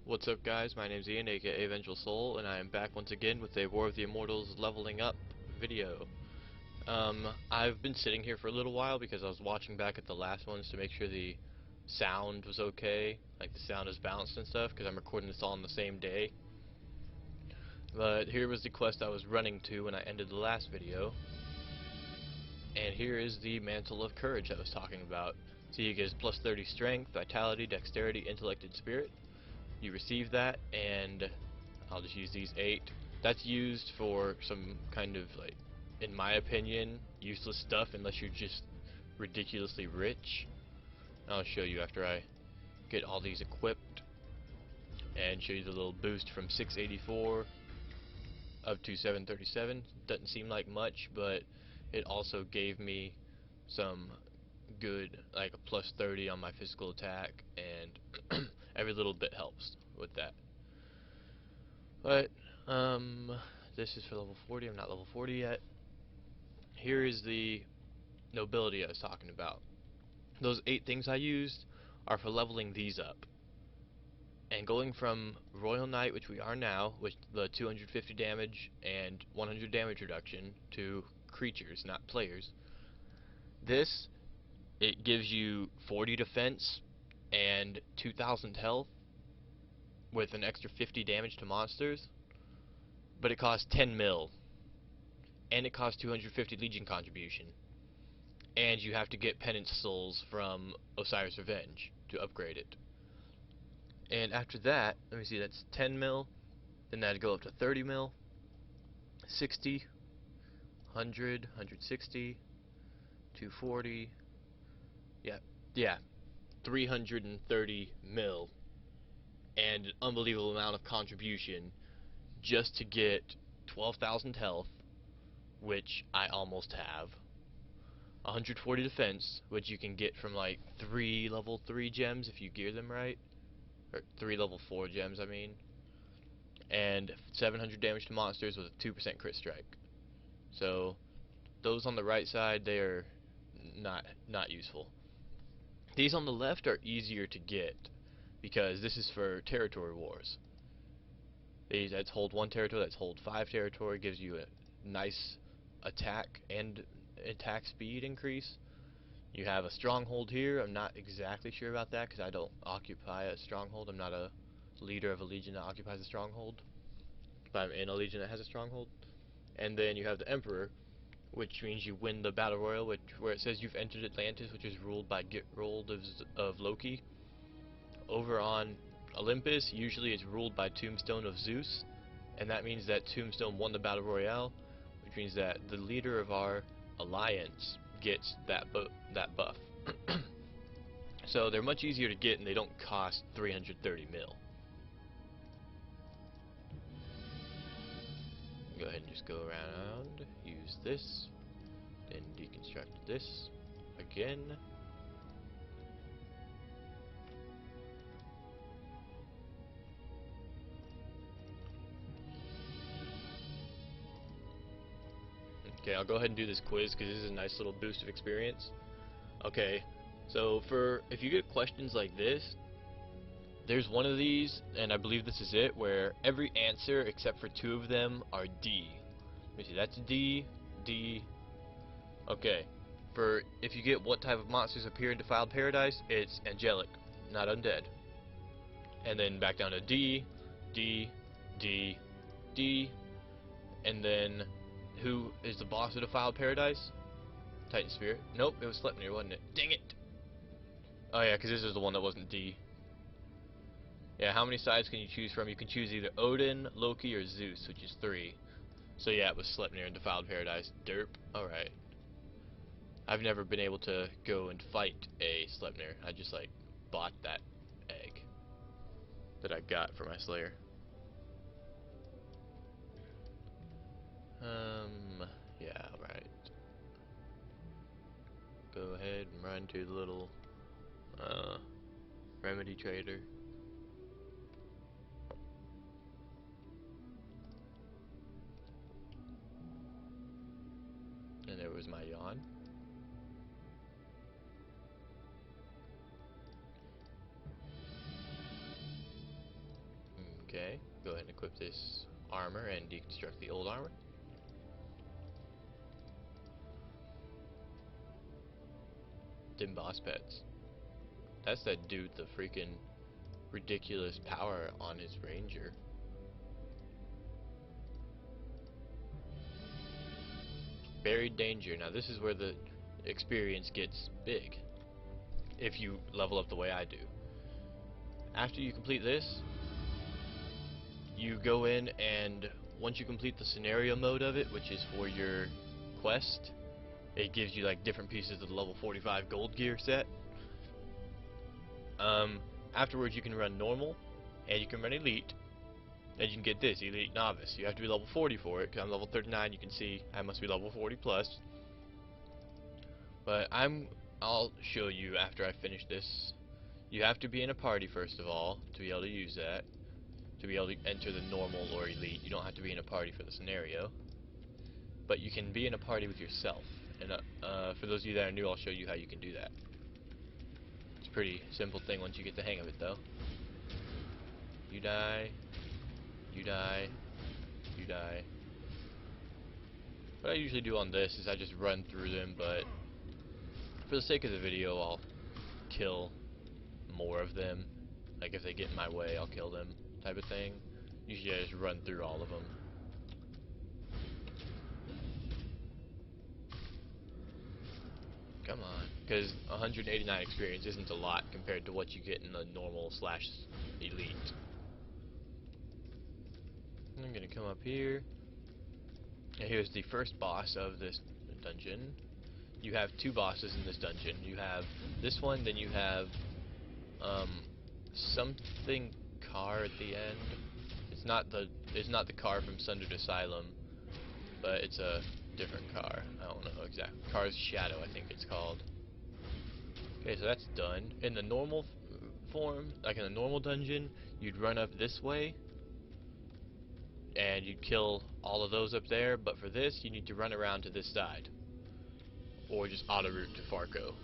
What's up guys, my name's Ian aka iVengefulSoul, and I am back once again with a War of the Immortals leveling up video. I've been sitting here for a little while because I was watching back at the last ones to make sure the sound was okay, like the sound is balanced and stuff, because I'm recording this all on the same day. But here was the quest I was running to when I ended the last video, and here is the Mantle of Courage I was talking about. So you get plus 30 strength, vitality, dexterity, intellect, and spirit. You receive that, and I'll just use these 8. That's used for some kind of, like, in my opinion, useless stuff unless you're just ridiculously rich. I'll show you after I get all these equipped and show you the little boost from 684 up to 737. Doesn't seem like much, but it also gave me some good, like a plus 30 on my physical attack, and every little bit helps with that. But this is for level 40. I'm not level 40 yet. Here is the nobility I was talking about. Those 8 things I used are for leveling these up, and going from Royal Knight, which we are now, with the 250 damage and 100 damage reduction, to creatures, not players. This, it gives you 40 defense and 2000 health with an extra 50 damage to monsters, but it costs 10 mil, and it costs 250 Legion contribution, and you have to get penance souls from Osiris Revenge to upgrade it. And after that, let me see, that's 10 mil, then that'd go up to 30 mil, 60, 100, 160, 240, yeah, 330 mil, and an unbelievable amount of contribution just to get 12,000 health, which I almost have, 140 defense, which you can get from like 3 level 3 gems if you gear them right, or 3 level 4 gems I mean, and 700 damage to monsters with a 2% crit strike. So those on the right side, they are not useful. These on the left are easier to get because this is for territory wars. That's hold 1 territory, that's hold 5 territory, gives you a nice attack and attack speed increase. You have a stronghold here. I'm not exactly sure about that because I don't occupy a stronghold. I'm not a leader of a legion that occupies a stronghold, but I'm in a legion that has a stronghold. And then you have the Emperor, which means you win the Battle Royal, where it says you've entered Atlantis, which is ruled by Geralt of Loki. Over on Olympus, usually it's ruled by Tombstone of Zeus, and that means that Tombstone won the Battle Royale, which means that the leader of our alliance gets that buff. So they're much easier to get, and they don't cost 330 mil. Go ahead and just go around, use this, then deconstruct this again. Okay, I'll go ahead and do this quiz because this is a nice little boost of experience. Okay, so if you get questions like this, there's one of these, and I believe this is it, where every answer except for 2 of them are D. Let me see, that's D, D. Okay, if you get what type of monsters appear in Defiled Paradise, it's angelic, not undead. And then back down to D, D, D, D, and then who is the boss of Defiled Paradise? Titan Spirit. Nope, it was Sleipnir, wasn't it? Dang it! Oh yeah, because this is the one that wasn't D. Yeah, how many sides can you choose from? You can choose either Odin, Loki, or Zeus, which is 3. So yeah, it was Sleipnir in Defiled Paradise. Derp. Alright. I've never been able to go and fight a Sleipnir. I just, like, bought that egg that I got for my Slayer. Yeah, right. Go ahead and run to the little, remedy trader. And there was my yawn. Okay, go ahead and equip this armor and deconstruct the old armor. Dim boss pets. That's that dude, the freaking ridiculous power on his ranger. Buried danger. Now this is where the experience gets big, if you level up the way I do. After you complete this, you go in, and once you complete the scenario mode of it, which is for your quest, it gives you like different pieces of the level 45 gold gear set. Afterwards you can run normal, and you can run elite, and you can get this, elite novice. You have to be level 40 for it, because I'm level 39, you can see I must be level 40 plus. But I'll show you after I finish this. You have to be in a party first of all, to be able to use that. To be able to enter the normal or elite, you don't have to be in a party for the scenario. But you can be in a party with yourself. And for those of you that are new, I'll show you how you can do that. It's a pretty simple thing once you get the hang of it, though. You die. You die. You die. What I usually do on this is I just run through them, but for the sake of the video, I'll kill more of them. Like if they get in my way, I'll kill them, type of thing. Usually I just run through all of them. Come on, because 189 experience isn't a lot compared to what you get in the normal / elite. I'm gonna come up here, and here's the first boss of this dungeon. You have two bosses in this dungeon. You have this one, then you have something car at the end. It's not the car from Sundered Asylum, but it's a different car. I don't know exactly. Car's Shadow, I think it's called. Okay, so that's done. In the normal form, like in a normal dungeon, you'd run up this way, and you'd kill all of those up there, but for this, you need to run around to this side. Or just auto-route to Farco.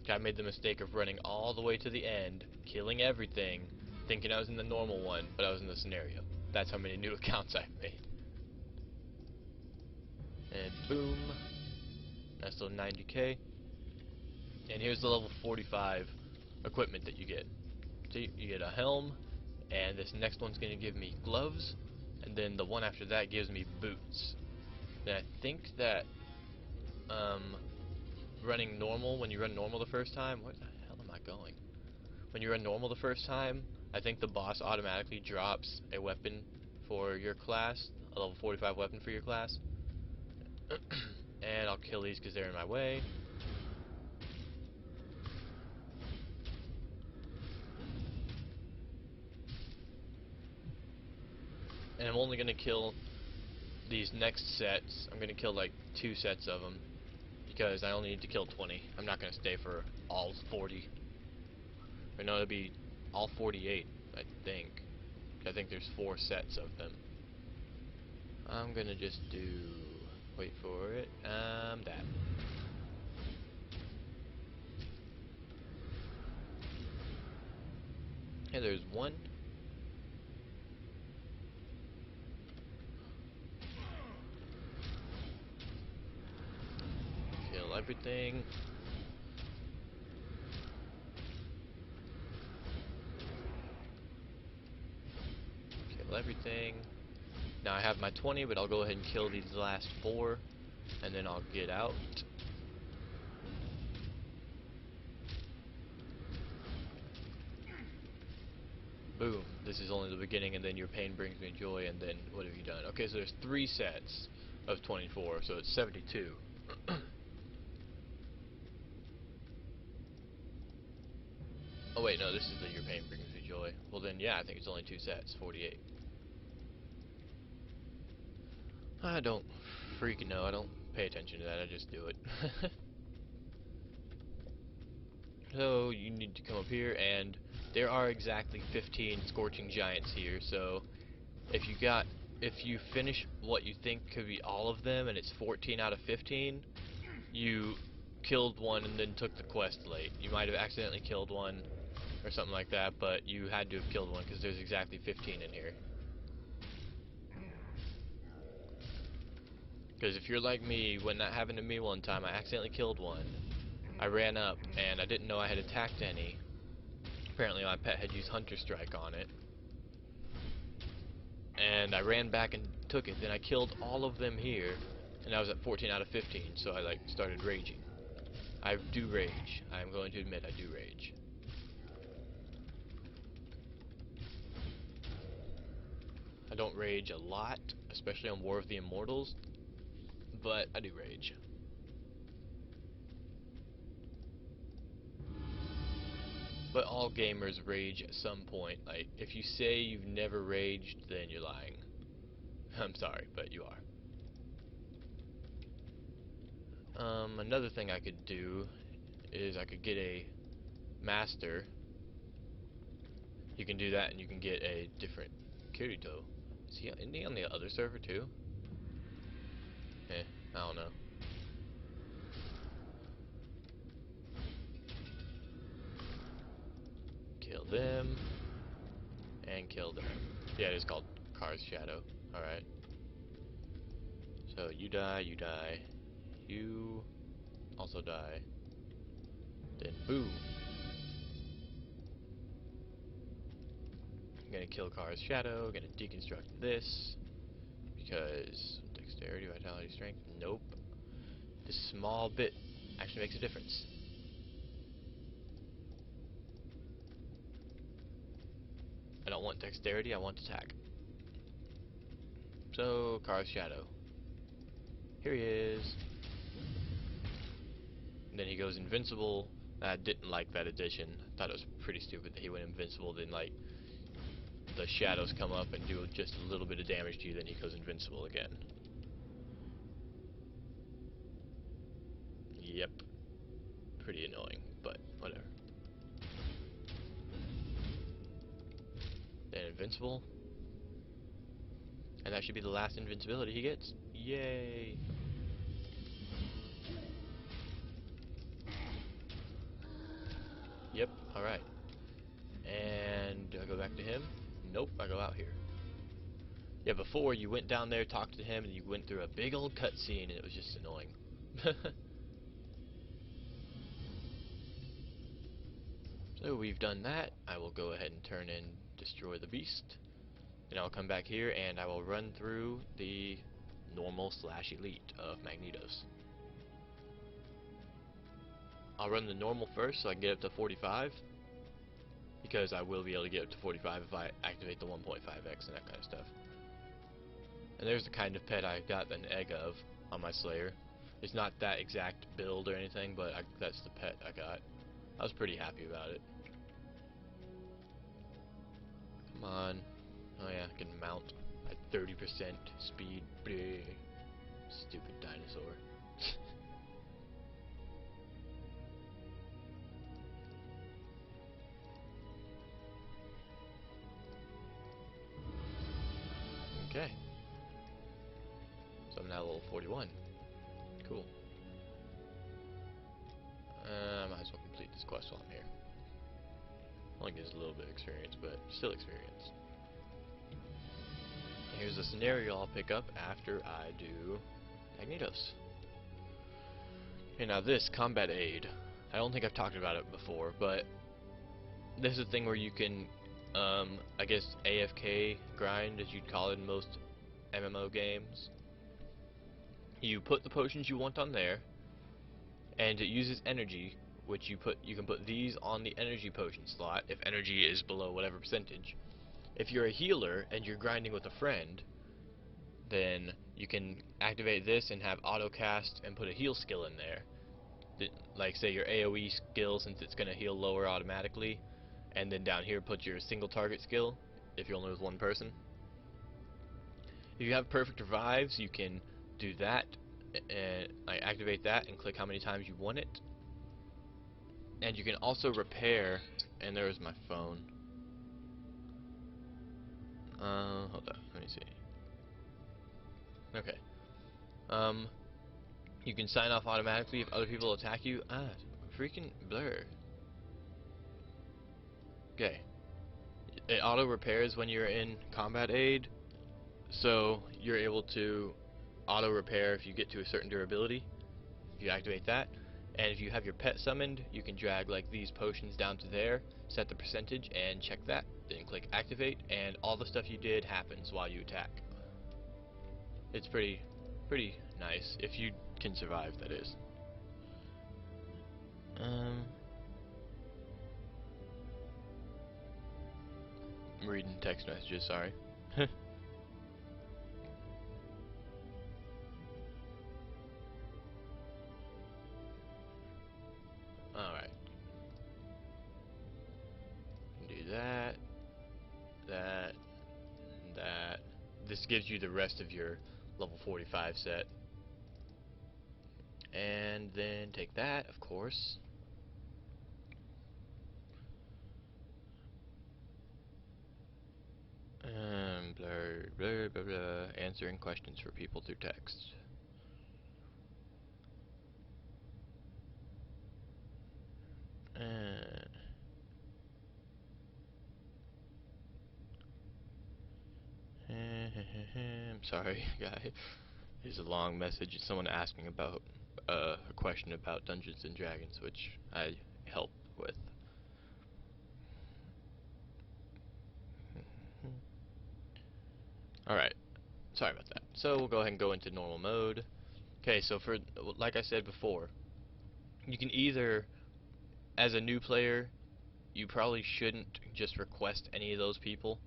I made the mistake of running all the way to the end, killing everything, thinking I was in the normal one, but I was in the scenario. That's how many new accounts I've made. And boom. That's still 90k. And here's the level 45 equipment that you get. So you get a helm, and this next one's going to give me gloves, and then the one after that gives me boots. Then I think that running normal, when you run normal the first time, where the hell am I going? When you run normal the first time, I think the boss automatically drops a weapon for your class, a level 45 weapon for your class. And I'll kill these because they're in my way. And I'm only going to kill these next sets. I'm going to kill like 2 sets of them, because I only need to kill 20. I'm not going to stay for all 40. Or no, it'll be all 48, I think. I think there's 4 sets of them. I'm going to just do... wait for it. That. Okay, there's one. Kill everything. Kill everything. Now I have my 20, but I'll go ahead and kill these last 4, and then I'll get out. Boom. This is only the beginning, and then your pain brings me joy, and then what have you done? Okay, so there's 3 sets of 24, so it's 72. Oh wait, no, this is the your pain brings me joy. Well then, yeah, I think it's only 2 sets, 48. I don't freaking know, I don't pay attention to that, I just do it. So, you need to come up here, and there are exactly 15 Scorching Giants here, so if you finish what you think could be all of them, and it's 14 out of 15, you killed one and then took the quest late. You might have accidentally killed one, or something like that, but you had to have killed one because there's exactly 15 in here. Because if you're like me, when that happened to me one time, I accidentally killed one. I ran up, and I didn't know I had attacked any. Apparently my pet had used Hunter Strike on it. And I ran back and took it. Then I killed all of them here, and I was at 14 out of 15, so I like started raging. I do rage. I'm going to admit I do rage. I don't rage a lot, especially on War of the Immortals, but I do rage. But all gamers rage at some point. Like, if you say you've never raged, then you're lying. I'm sorry, but you are. Another thing I could do is I could get a master. You can do that, and you can get a different Kirito. Isn't he on the other server too? I don't know. Kill them. And kill them. Yeah, it is called Car's Shadow. Alright. So you die, you also die. Then boom. I'm gonna kill Car's Shadow, gonna deconstruct this. Because dexterity, vitality, strength, nope. This small bit actually makes a difference. I don't want dexterity, I want attack. So, Car's Shadow. Here he is. And then he goes invincible. I didn't like that addition. I thought it was pretty stupid that he went invincible, then like the shadows come up and do just a little bit of damage to you, then he goes invincible again. Yep. Pretty annoying, but whatever. Then invincible. And that should be the last invincibility he gets. Yay! Yep, alright. And do I go back to him? Nope, I go out here. Yeah, before you went down there, talked to him, and you went through a big old cutscene, and it was just annoying. So we've done that. I will go ahead and turn in Destroy the Beast. Then I'll come back here and I will run through the normal / elite of Magnetos. I'll run the normal first so I can get up to 45. Because I will be able to get up to 45 if I activate the 1.5x and that kind of stuff. And there's the kind of pet I got an egg of on my Slayer. It's not that exact build or anything, but that's the pet I got. I was pretty happy about it. Come on. Oh yeah, I can mount at 30% speed. Bleh. Stupid dinosaur. Okay. So I'm now level 41. Cool. Might as well complete this quest while I'm here. Only gives a little bit of experience, but still experience. Here's a scenario I'll pick up after I do Magnetos. Okay, now this, Combat Aid. I don't think I've talked about it before, but this is a thing where you can, I guess AFK grind, as you'd call it in most MMO games. You put the potions you want on there, and it uses energy, which you can put these on the energy potion slot if energy is below whatever percentage. If you're a healer and you're grinding with a friend, then you can activate this and have auto cast and put a heal skill in there. Like say your AoE skill, since it's going to heal lower automatically, and then down here put your single target skill if you're only with one person. If you have perfect revives, you can do that and like activate that and click how many times you want it. And you can also repair, and there's my phone. Hold on, let me see. Okay. You can sign off automatically if other people attack you. Freaking blur. Okay. It auto repairs when you're in combat aid, so you're able to auto repair if you get to a certain durability. If you activate that, and if you have your pet summoned, you can drag like these potions down to there, set the percentage, and check that. Then click activate, and all the stuff you did happens while you attack. It's pretty nice if you can survive. That is. I'm reading text messages. Sorry. Alright. Do that, that, and that. This gives you the rest of your level 45 set. And then take that, of course. Blah, blah, blah. Answering questions for people through text. I'm sorry, guy. Here's a long message. It's someone asking about a question about Dungeons and Dragons, which I help with. Alright, sorry about that. So we'll go ahead and go into normal mode. Okay, so for, like I said before, you can either, as a new player, you probably shouldn't just request any of those people,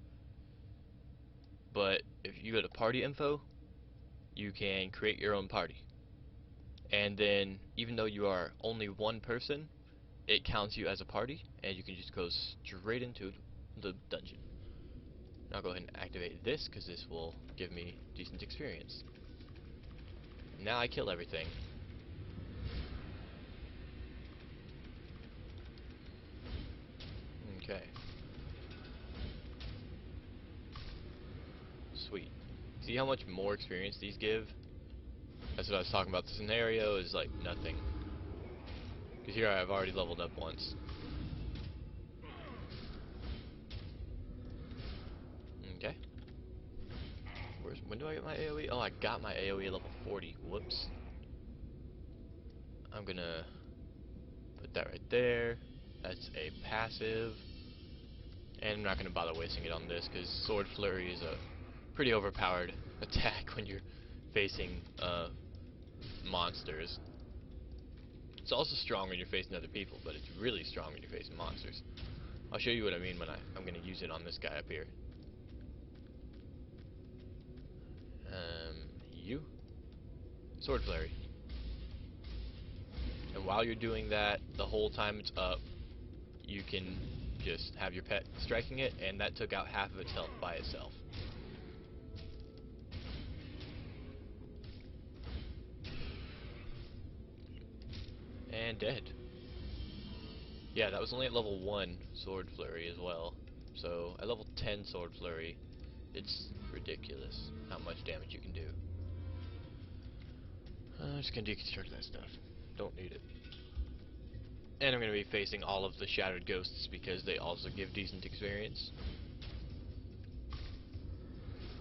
but if you go to party info, you can create your own party. And then, even though you are only one person, it counts you as a party, and you can just go straight into the dungeon. I'll go ahead and activate this, because this will give me decent experience. Now I kill everything. Okay. Sweet. See how much more experience these give? That's what I was talking about. The scenario is like nothing. Because here I've already leveled up once. Okay. When do I get my AoE? Oh, I got my AoE level 40. Whoops. I'm gonna put that right there. That's a passive. And I'm not gonna bother wasting it on this, because Sword Flurry is a pretty overpowered attack when you're facing monsters. It's also strong when you're facing other people, but it's really strong when you're facing monsters. I'll show you what I mean when I'm going to use it on this guy up here. You. Sword Flurry. And while you're doing that, the whole time it's up, you can just have your pet striking it, and that took out half of its health by itself. And dead. Yeah, that was only at level 1 Sword Flurry as well. So, at level 10 Sword Flurry, it's ridiculous how much damage you can do. I'm just gonna deconstruct that stuff. Don't need it. And I'm gonna be facing all of the Shattered Ghosts because they also give decent experience.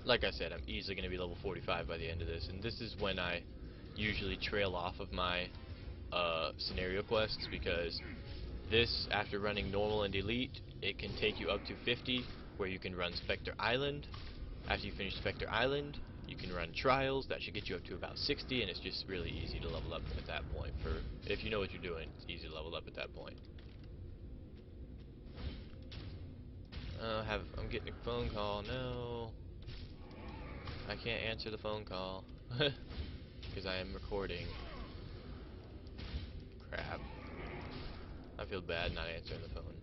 Like I said, I'm easily gonna be level 45 by the end of this, and this is when I usually trail off of my scenario quests, because this, after running normal and elite, it can take you up to 50, where you can run Spectre Island. After you finish Spectre Island, you can run Trials. That should get you up to about 60, and it's just really easy to level up at that point. If you know what you're doing, it's easy to level up at that point. I'm getting a phone call. No, I can't answer the phone call because I am recording. Crap. I feel bad not answering the phone.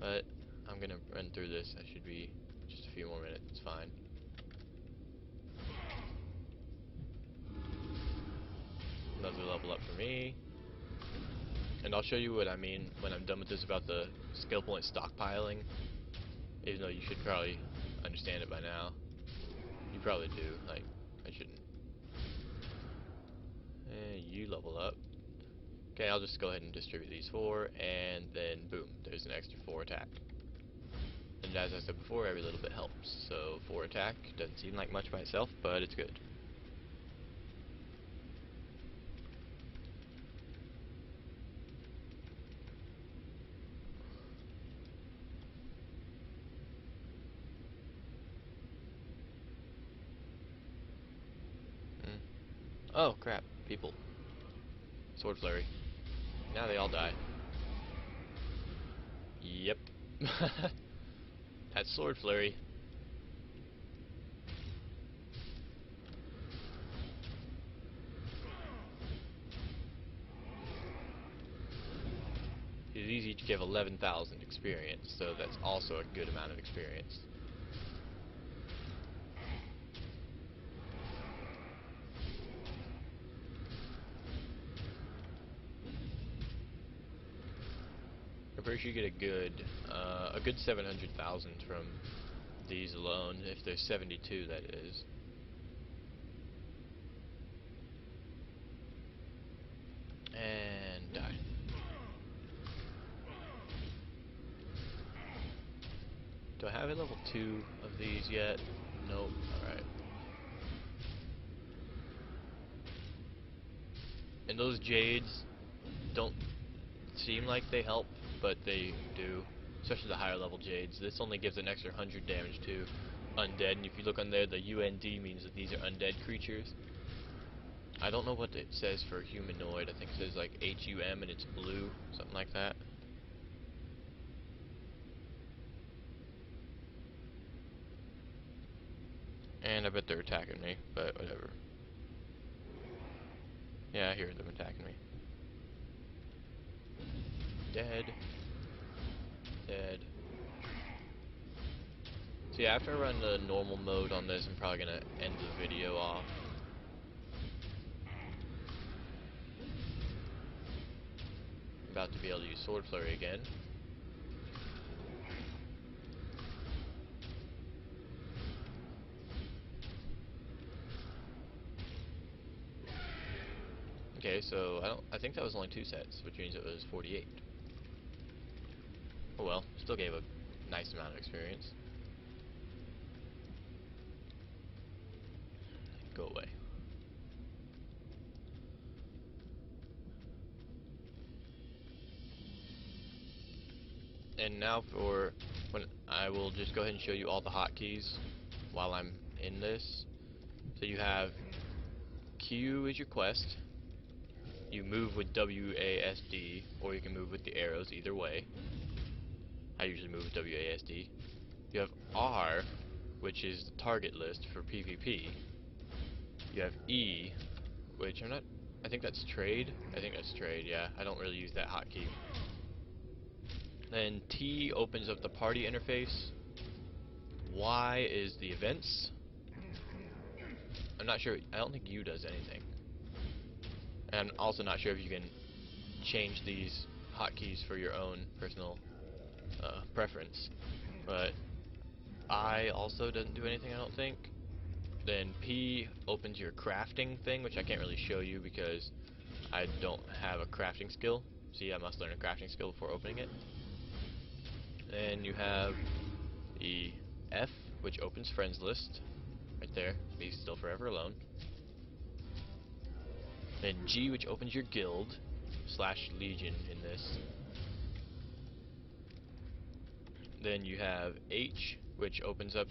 But I'm gonna run through this. I should be just a few more minutes. It's fine. Another level up for me. And I'll show you what I mean when I'm done with this about the skill point stockpiling. Even though you should probably understand it by now. You probably do. Like, I shouldn't. And you level up. Okay, I'll just go ahead and distribute these 4, and then boom, there's an extra 4 attack. And as I said before, every little bit helps. So 4 attack doesn't seem like much by itself, but it's good. Oh crap, people. Sword flurry. Now they all die. Yep. That's sword flurry. These each give 11,000 experience, so that's also a good amount of experience. I'm pretty sure you get a good 700,000 from these alone, if there's 72, that is. And die. Do I have a level 2 of these yet? Nope. Alright. And those jades don't seem like they help, but they do. Especially the higher level jades. This only gives an extra 100 damage to undead, and if you look on there, the UND means that these are undead creatures. I don't know what it says for humanoid. I think it says like HUM and it's blue, something like that. And I bet they're attacking me, but whatever. Yeah, I hear them attacking me. Dead. Dead. See, after I run the normal mode on this, I'm probably gonna end the video off. I'm about to be able to use Sword Flurry again. Okay, so I think that was only 2 sets, which means it was 48. Oh well, still gave a nice amount of experience. Go away. And now for when I will just go ahead and show you all the hotkeys while I'm in this. So you have Q is your quest. You move with WASD, or you can move with the arrows, either way. I usually move with WASD. You have R, which is the target list for PvP. You have E, which I think that's trade. I think that's trade, yeah. I don't really use that hotkey. Then T opens up the party interface. Y is the events. I'm not sure, I don't think U does anything. And I'm also not sure if you can change these hotkeys for your own personal preference. But I also doesn't do anything, I don't think. Then P opens your crafting thing, which I can't really show you because I don't have a crafting skill. See, I must learn a crafting skill before opening it. Then you have the F, which opens friends list. Right there. Be still forever alone. Then G, which opens your guild / legion in this. Then you have H, which opens up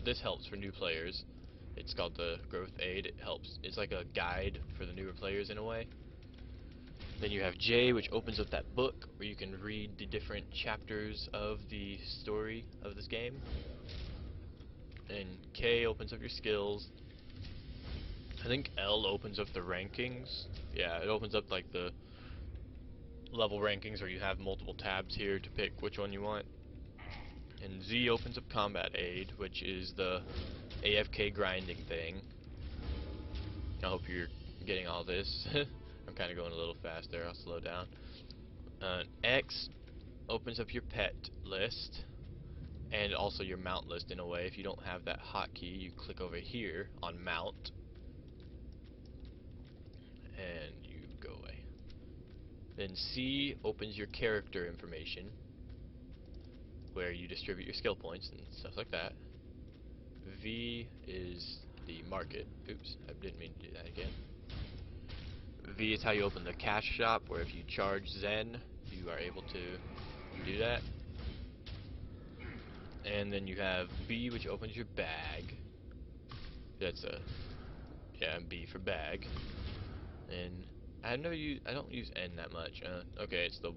this helps for new players. It's called the growth aid. It helps. It's like a guide for the newer players in a way. Then you have J, which opens up that book where you can read the different chapters of the story of this game. And K opens up your skills. I think L opens up the rankings. Yeah, it opens up like the level rankings where you have multiple tabs here to pick which one you want. And Z opens up combat aid, which is the AFK grinding thing. I hope you're getting all this. I'm kind of going a little fast there, I'll slow down. X opens up your pet list and also your mount list in a way. If you don't have that hotkey, you click over here on mount and you go away. Then C opens your character information, where you distribute your skill points and stuff like that. V is the market. Oops, I didn't mean to do that again. V is how you open the cash shop, where if you charge Zen, you are able to do that. And then you have B, which opens your bag. That's a B for bag. And I don't use N that much. Okay, it's the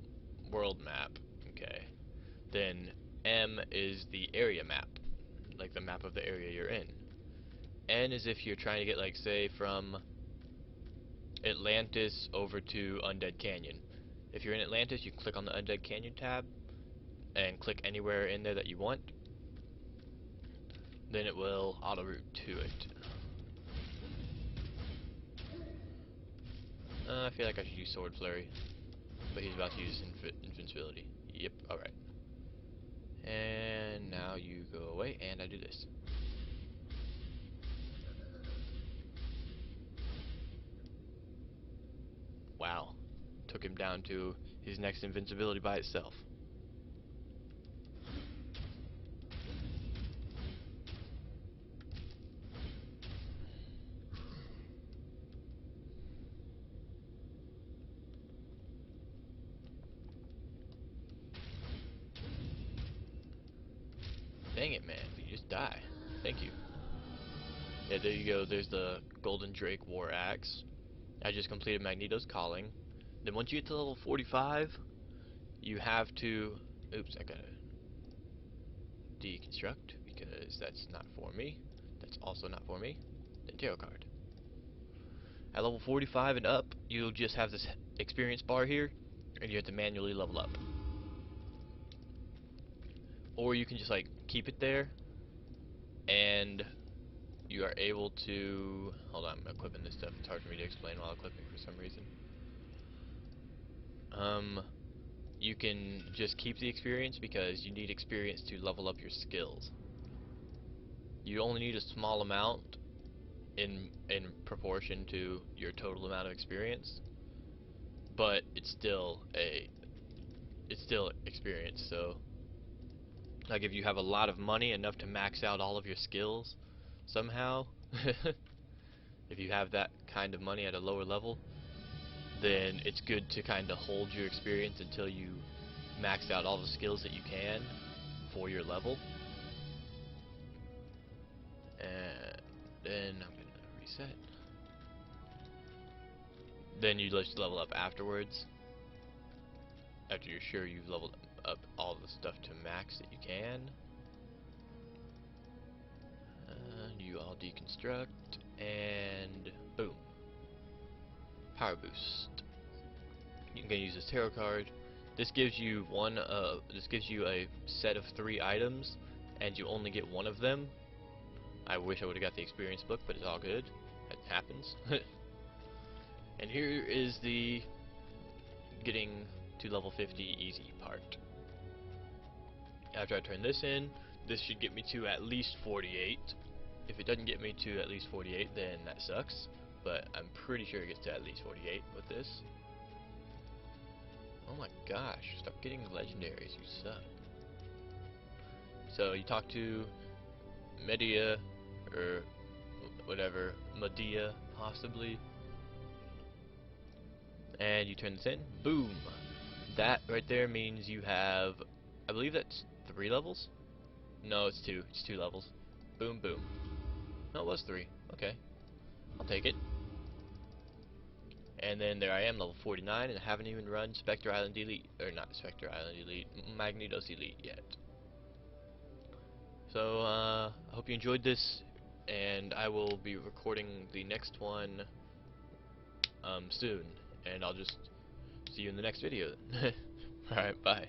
world map. Okay. Then M is the area map, like the map of the area you're in. N is if you're trying to get, like, say, from Atlantis over to Undead Canyon. If you're in Atlantis, you click on the Undead Canyon tab and click anywhere in there that you want. Then it will auto-route to it. I feel like I should use Sword Flurry, but he's about to use invincibility. Yep, alright. And now you go away, and I do this. Wow. Took him down to his next invincibility by itself. Dang it, man. You just die. Thank you. Yeah, there you go. There's the Golden Drake War Axe. I just completed Magneto's Calling. Then once you get to level 45, you have to... Oops, I gotta deconstruct, because that's not for me. That's also not for me. Then Tarot card. At level 45 and up, you'll just have this experience bar here, and you have to manually level up. Or you can just, like, keep it there, and you are able to... Hold on, I'm equipping this stuff. It's hard for me to explain while equipping for some reason. You can just keep the experience because you need experience to level up your skills. You only need a small amount in proportion to your total amount of experience, but it's still experience. So, like, if you have a lot of money, enough to max out all of your skills somehow, if you have that kind of money at a lower level, then it's good to kind of hold your experience until you max out all the skills that you can for your level. And then I'm gonna reset. Then you just level up afterwards, after you're sure you've leveled up all the stuff to max that you can. You all deconstruct, and boom. Power boost. You can use this tarot card. This gives you a set of 3 items, and you only get one of them. I wish I would have got the experience book, but it's all good. It happens. And here is the getting to level 50 easy part. After I turn this in, this should get me to at least 48. If it doesn't get me to at least 48, then that sucks. But I'm pretty sure it gets to at least 48 with this. Oh my gosh, stop getting legendaries, you suck. So you talk to Medea, or whatever, Medea, possibly. And you turn this in, boom! That right there means you have, I believe that's 3 levels? No, it's 2. It's 2 levels. Boom, boom. No, it was 3. Okay. I'll take it. And then there I am, level 49, and I haven't even run Spectre Island Elite, or not Spectre Island Elite, Magnetos Elite yet. So, I hope you enjoyed this, and I will be recording the next one soon, and I'll just see you in the next video. Alright, bye.